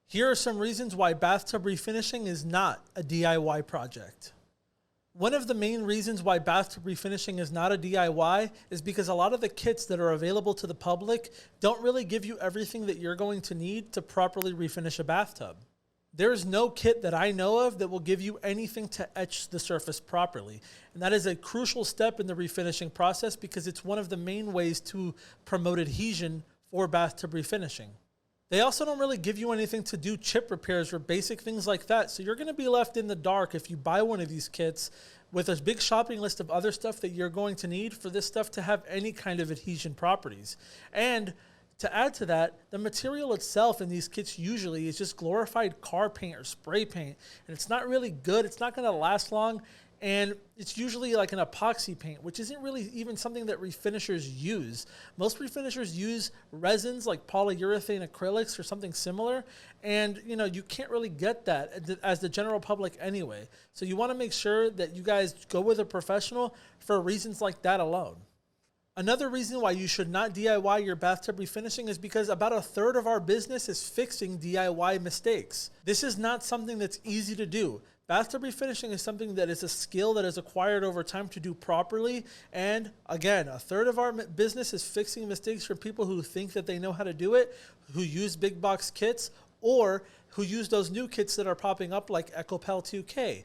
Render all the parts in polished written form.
Here are some reasons why bathtub refinishing is not a DIY project. One of the main reasons why bathtub refinishing is not a DIY is because a lot of the kits that are available to the public don't really give you everything that you're going to need to properly refinish a bathtub. There is no kit that I know of that will give you anything to etch the surface properly. And that is a crucial step in the refinishing process because it's one of the main ways to promote adhesion for bathtub refinishing. They also don't really give you anything to do chip repairs or basic things like that. So you're going to be left in the dark if you buy one of these kits with a big shopping list of other stuff that you're going to need for this stuff to have any kind of adhesion properties. And to add to that, the material itself in these kits usually is just glorified car paint or spray paint. And it's not really good. It's not going to last long. And it's usually like an epoxy paint, which isn't really even something that refinishers use. Most refinishers use resins like polyurethane acrylics or something similar. And you can't really get that as the general public anyway. So you want to make sure that you guys go with a professional for reasons like that alone. Another reason why you should not DIY your bathtub refinishing is because about a third of our business is fixing DIY mistakes. This is not something that's easy to do. Bathtub refinishing is something that is a skill that is acquired over time to do properly. And again, a third of our business is fixing mistakes from people who think that they know how to do it, who use big box kits, or who use those new kits that are popping up like EcoPel 2K.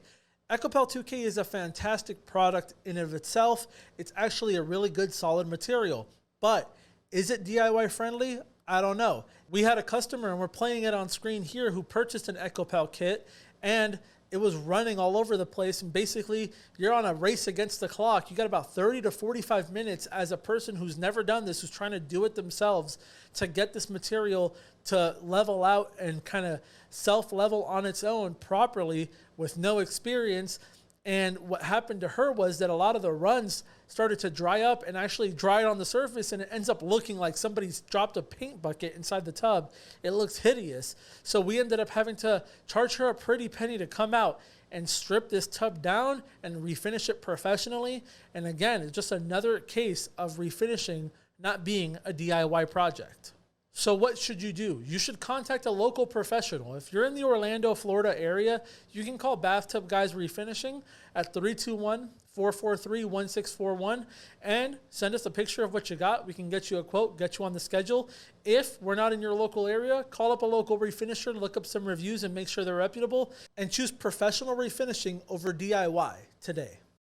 EcoPel 2K is a fantastic product in and of itself. It's actually a really good solid material. But is it DIY friendly? I don't know. We had a customer, and we're playing it on screen here, who purchased an EcoPel kit, and it was running all over the place. And basically, you're on a race against the clock. You got about 30 to 45 minutes as a person who's never done this, who's trying to do it themselves, to get this material to level out and kind of self-level on its own properly with no experience. And what happened to her was that a lot of the runs started to dry up and actually dried on the surface, and it ends up looking like somebody's dropped a paint bucket inside the tub. It looks hideous. So we ended up having to charge her a pretty penny to come out and strip this tub down and refinish it professionally. And again, it's just another case of refinishing not being a DIY project. So what should you do? You should contact a local professional. If you're in the Orlando, Florida area, you can call Bathtub Guys Refinishing at 321-443-1641 and send us a picture of what you got. We can get you a quote, get you on the schedule. If we're not in your local area, call up a local refinisher, look up some reviews and make sure they're reputable, and choose professional refinishing over DIY today.